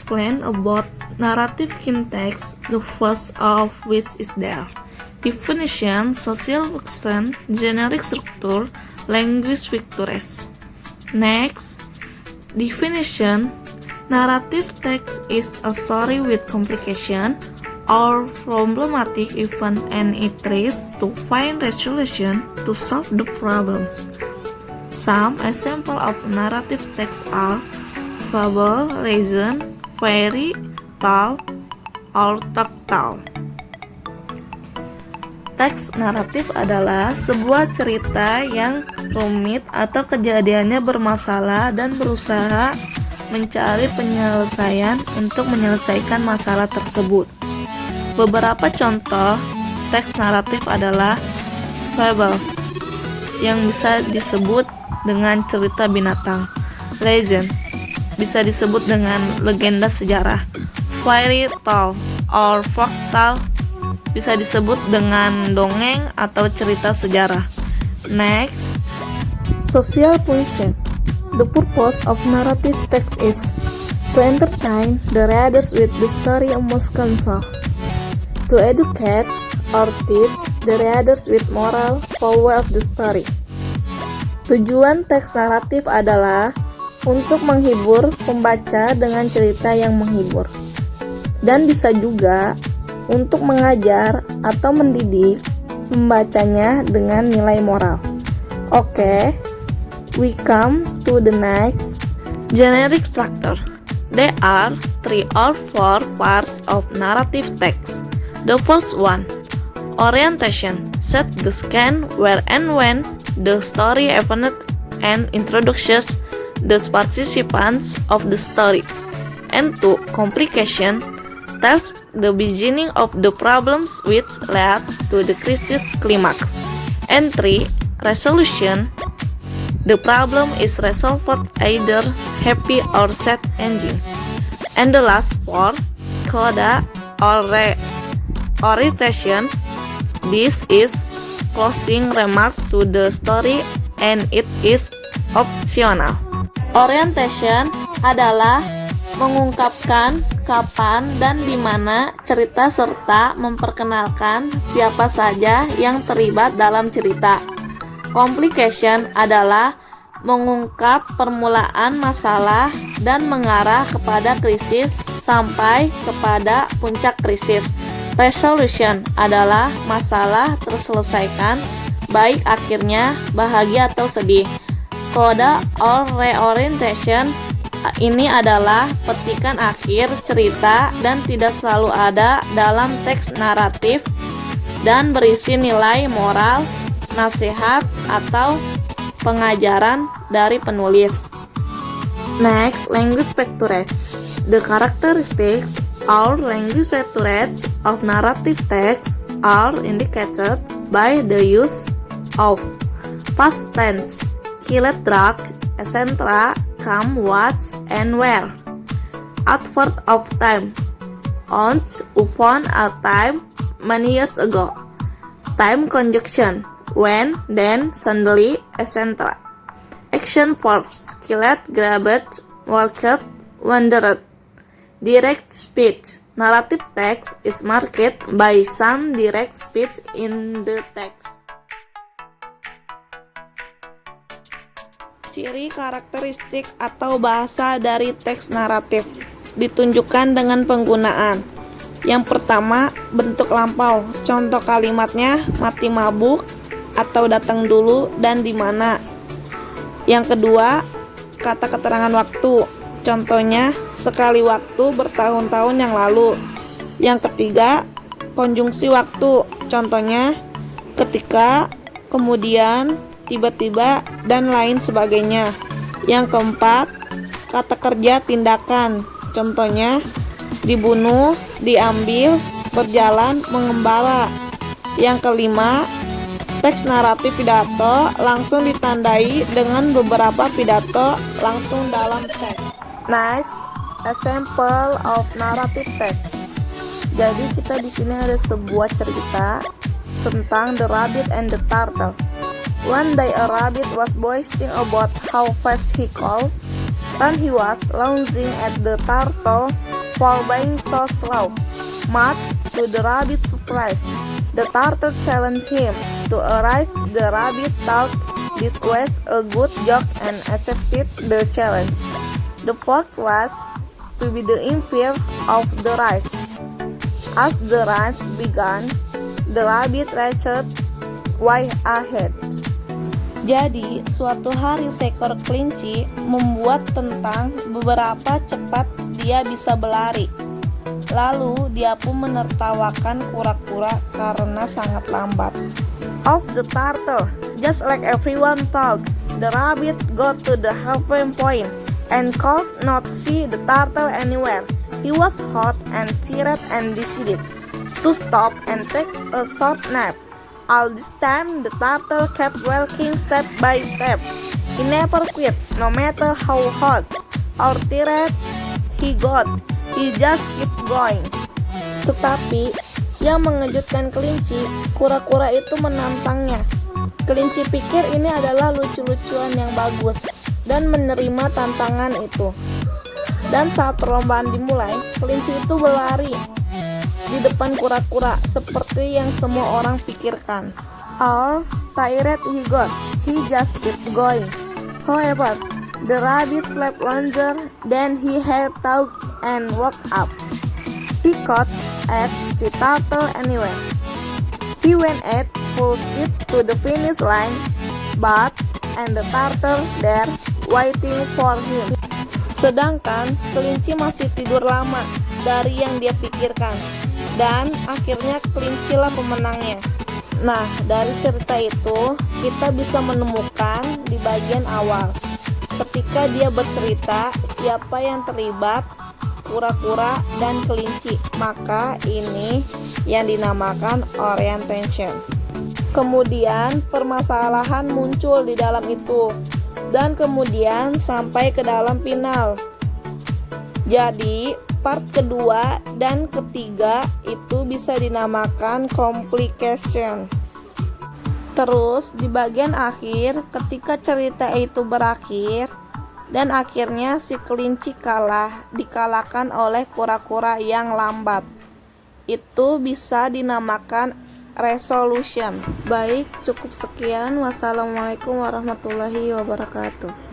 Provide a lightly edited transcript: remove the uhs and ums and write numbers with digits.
explain about narrative context, the first of which is there. Definition, social function, generic structure, language picturesque. Next, definition. Narrative text is a story with complication or problematic event and it tries to find resolution to solve the problems. Some examples of narrative text are fable, legend, fairy tale, or tale. Teks naratif adalah sebuah cerita yang rumit atau kejadiannya bermasalah dan berusaha mencari penyelesaian untuk menyelesaikan masalah tersebut. Beberapa contoh teks naratif adalah fable, yang bisa disebut dengan cerita binatang. Legend, bisa disebut dengan legenda sejarah. Fairy tale or folk tale, bisa disebut dengan dongeng atau cerita sejarah. Next, social function. The purpose of narrative text is to entertain the readers with the story most concerned, to educate or teach the readers with moral power of the story. Tujuan teks naratif adalah untuk menghibur pembaca dengan cerita yang menghibur, dan bisa juga untuk mengajar atau mendidik pembacanya dengan nilai moral. Oke, we come to the next. Generic structure. There are 3 or 4 parts of narrative text. The first one, orientation, set the scene where and when the story event and introduces the participants of the story. And 2, complication, tells the beginning of the problems which leads to the crisis climax. And 3, resolution, the problem is resolved either happy or sad ending. And the last 4, coda or orientation, this is closing remark to the story and it is optional. Orientation adalah mengungkapkan kapan dan di mana cerita serta memperkenalkan siapa saja yang terlibat dalam cerita. Complication adalah mengungkap permulaan masalah dan mengarah kepada krisis sampai kepada puncak krisis. Resolution adalah masalah terselesaikan, baik akhirnya bahagia atau sedih. Coda or reorientation ini adalah petikan akhir cerita dan tidak selalu ada dalam teks naratif dan berisi nilai moral, nasihat, atau pengajaran dari penulis. Next, language picturesque. The characteristics or language picturesque of narrative text are indicated by the use of past tense, killed drug, etc., come, what, and where. Adverb of time, once, upon, a time, many years ago. Time conjunction, when, then, suddenly, etc. Action verbs, killed, grabbed, walked, wandered. Direct speech, narrative text is marked by some direct speech in the text. Ciri karakteristik atau bahasa dari teks naratif ditunjukkan dengan penggunaan. Yang pertama, bentuk lampau. Contoh kalimatnya mati mabuk atau datang dulu dan di mana. Yang kedua, kata keterangan waktu. Contohnya sekali waktu bertahun-tahun yang lalu. Yang ketiga, konjungsi waktu. Contohnya ketika, kemudian, tiba-tiba, dan lain sebagainya. Yang keempat, kata kerja tindakan. Contohnya dibunuh, diambil, berjalan, mengembara. Yang kelima, teks naratif pidato langsung ditandai dengan beberapa pidato langsung dalam teks. Next, example of narrative text. Jadi kita di sini ada sebuah cerita tentang the rabbit and the turtle. One day a rabbit was boasting about how fast he could. When he was lunging at the turtle, for being so slow. Much to the rabbit's surprise, the turtle challenged him to a race. The rabbit thought this was a good joke and accepted the challenge. The fox was to be the umpire of the race. As the race began, the rabbit raced way ahead. Jadi, suatu hari seekor kelinci membuat tentang beberapa cepat dia bisa berlari. Lalu, dia pun menertawakan kura-kura karena sangat lambat. Of the turtle, just like everyone thought, the rabbit got to the halfway point and could not see the turtle anywhere. He was hot and tired and decided to stop and take a short nap. All this time, the turtle kept walking step by step. He never quit, no matter how hot or tired he got. He just kept going. Tetapi, yang mengejutkan kelinci, kura-kura itu menantangnya. Kelinci pikir ini adalah lucu-lucuan yang bagus dan menerima tantangan itu. Dan saat perlombaan dimulai, kelinci itu berlari di depan kura-kura seperti yang semua orang pikirkan. All tired he got, he just kept going. However, the rabbit slept longer than he had thought and woke up. He caught at the turtle anyway. He went at full speed to the finish line, but and the turtle there waiting for him. Sedangkan kelinci masih tidur lama dari yang dia pikirkan. Dan akhirnya kelincilah pemenangnya. Nah, dari cerita itu kita bisa menemukan di bagian awal ketika dia bercerita siapa yang terlibat, kura-kura dan kelinci. Maka ini yang dinamakan orientation. Kemudian permasalahan muncul di dalam itu dan kemudian sampai ke dalam final. Jadi part kedua dan ketiga itu bisa dinamakan complication. Terus di bagian akhir ketika cerita itu berakhir dan akhirnya si kelinci dikalahkan oleh kura-kura yang lambat. Itu bisa dinamakan resolution. Baik, cukup sekian. Wassalamualaikum warahmatullahi wabarakatuh.